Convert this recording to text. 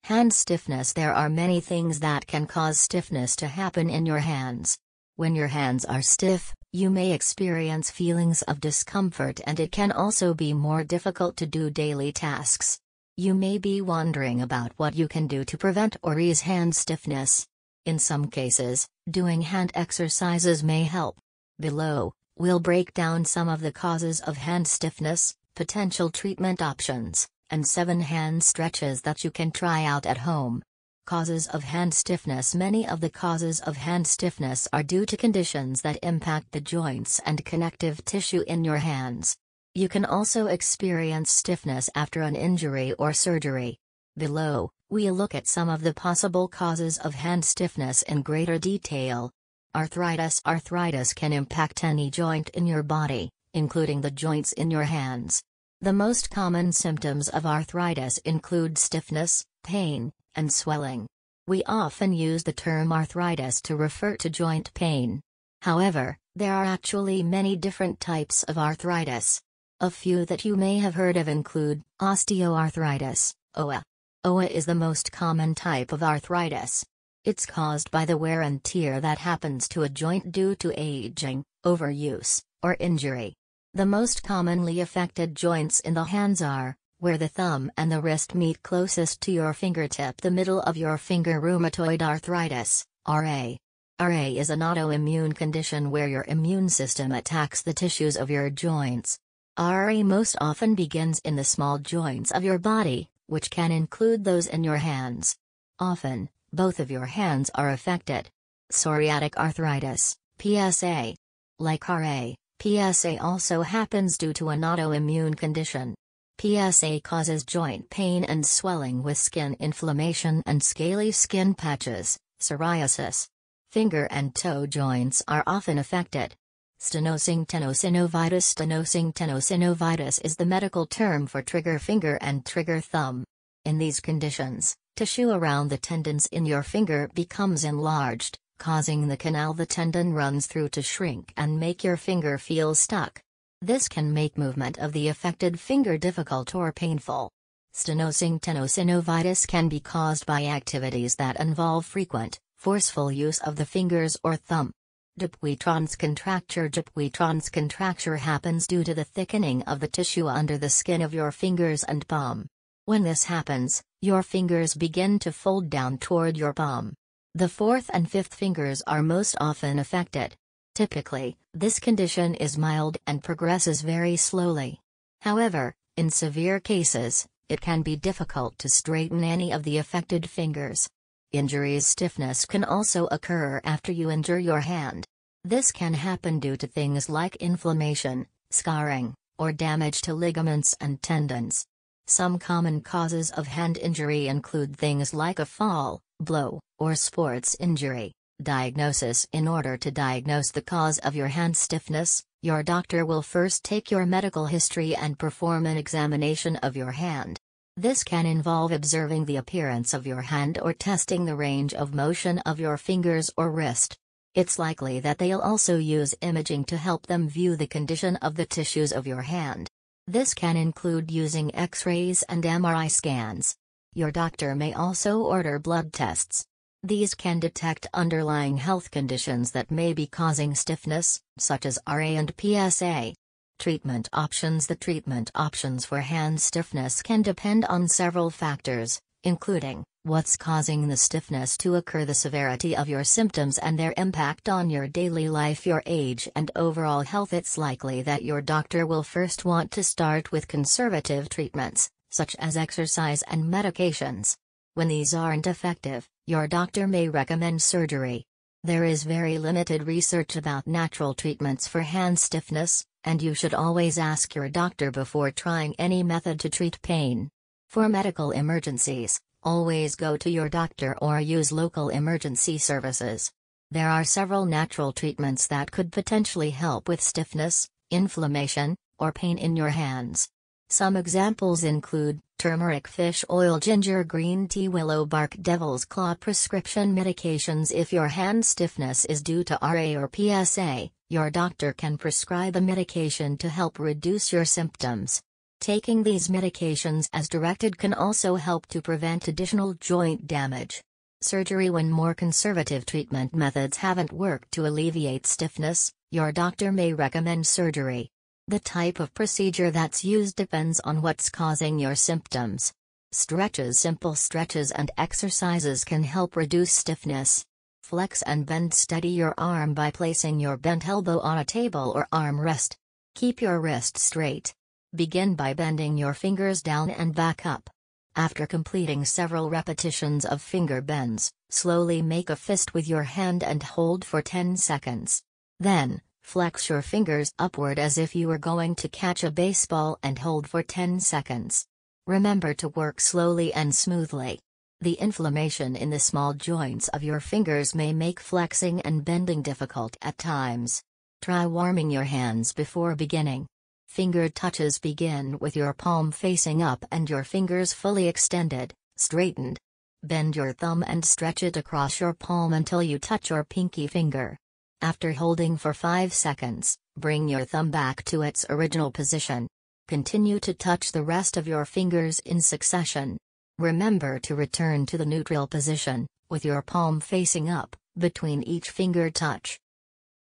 Hand stiffness. There are many things that can cause stiffness to happen in your hands. When your hands are stiff, you may experience feelings of discomfort, and it can also be more difficult to do daily tasks. You may be wondering about what you can do to prevent or ease hand stiffness. In some cases, doing hand exercises may help. Below, we'll break down some of the causes of hand stiffness, potential treatment options, and 7 hand stretches that you can try out at home. Causes of hand stiffness. Many of the causes of hand stiffness are due to conditions that impact the joints and connective tissue in your hands. You can also experience stiffness after an injury or surgery. Below, we'll look at some of the possible causes of hand stiffness in greater detail. Arthritis. Arthritis can impact any joint in your body, including the joints in your hands. The most common symptoms of arthritis include stiffness, pain, and swelling. We often use the term arthritis to refer to joint pain. However, there are actually many different types of arthritis. A few that you may have heard of include osteoarthritis, OA. OA is the most common type of arthritis. It's caused by the wear and tear that happens to a joint due to aging, overuse, or injury. The most commonly affected joints in the hands are where the thumb and the wrist meet closest to your fingertip, the middle of your finger. Rheumatoid arthritis, RA. RA is an autoimmune condition where your immune system attacks the tissues of your joints. RA most often begins in the small joints of your body, which can include those in your hands. Often, both of your hands are affected. Psoriatic arthritis, PSA. Like RA, PSA also happens due to an autoimmune condition. PSA causes joint pain and swelling with skin inflammation and scaly skin patches, psoriasis. Finger and toe joints are often affected. Stenosing tenosynovitis. Stenosing tenosynovitis is the medical term for trigger finger and trigger thumb. In these conditions, tissue around the tendons in your finger becomes enlarged, causing the canal the tendon runs through to shrink and make your finger feel stuck. This can make movement of the affected finger difficult or painful. Stenosing tenosynovitis can be caused by activities that involve frequent, forceful use of the fingers or thumb. Dupuytren's contracture. Dupuytren's contracture happens due to the thickening of the tissue under the skin of your fingers and palm. When this happens, your fingers begin to fold down toward your palm. The 4th and 5th fingers are most often affected. Typically, this condition is mild and progresses very slowly. However, in severe cases, it can be difficult to straighten any of the affected fingers. Injuries. Stiffness can also occur after you injure your hand. This can happen due to things like inflammation, scarring, or damage to ligaments and tendons. Some common causes of hand injury include things like a fall, blow, or sports injury. Diagnosis. In order to diagnose the cause of your hand stiffness, your doctor will first take your medical history and perform an examination of your hand. This can involve observing the appearance of your hand or testing the range of motion of your fingers or wrist. It's likely that they'll also use imaging to help them view the condition of the tissues of your hand. This can include using X-rays and MRI scans. Your doctor may also order blood tests. These can detect underlying health conditions that may be causing stiffness, such as RA and PSA. Treatment options. The treatment options for hand stiffness can depend on several factors, including what's causing the stiffness to occur, the severity of your symptoms and their impact on your daily life, your age and overall health. It's likely that your doctor will first want to start with conservative treatments, such as exercise and medications. When these aren't effective, your doctor may recommend surgery. There is very limited research about natural treatments for hand stiffness, and you should always ask your doctor before trying any method to treat pain. For medical emergencies, always go to your doctor or use local emergency services. There are several natural treatments that could potentially help with stiffness, inflammation, or pain in your hands. Some examples include turmeric, fish oil, ginger, green tea, willow bark, devil's claw. Prescription medications. If your hand stiffness is due to RA or PSA, your doctor can prescribe a medication to help reduce your symptoms. Taking these medications as directed can also help to prevent additional joint damage. Surgery. When more conservative treatment methods haven't worked to alleviate stiffness, your doctor may recommend surgery. The type of procedure that's used depends on what's causing your symptoms. Stretches. Simple stretches and exercises can help reduce stiffness. Flex and bend. Steady your arm by placing your bent elbow on a table or arm rest. Keep your wrist straight. Begin by bending your fingers down and back up. After completing several repetitions of finger bends, slowly make a fist with your hand and hold for 10 seconds. Then, flex your fingers upward as if you were going to catch a baseball and hold for 10 seconds. Remember to work slowly and smoothly. The inflammation in the small joints of your fingers may make flexing and bending difficult at times. Try warming your hands before beginning. Finger touches. Begin with your palm facing up and your fingers fully extended, straightened. Bend your thumb and stretch it across your palm until you touch your pinky finger. After holding for 5 seconds, bring your thumb back to its original position. Continue to touch the rest of your fingers in succession. Remember to return to the neutral position, with your palm facing up, between each finger touch.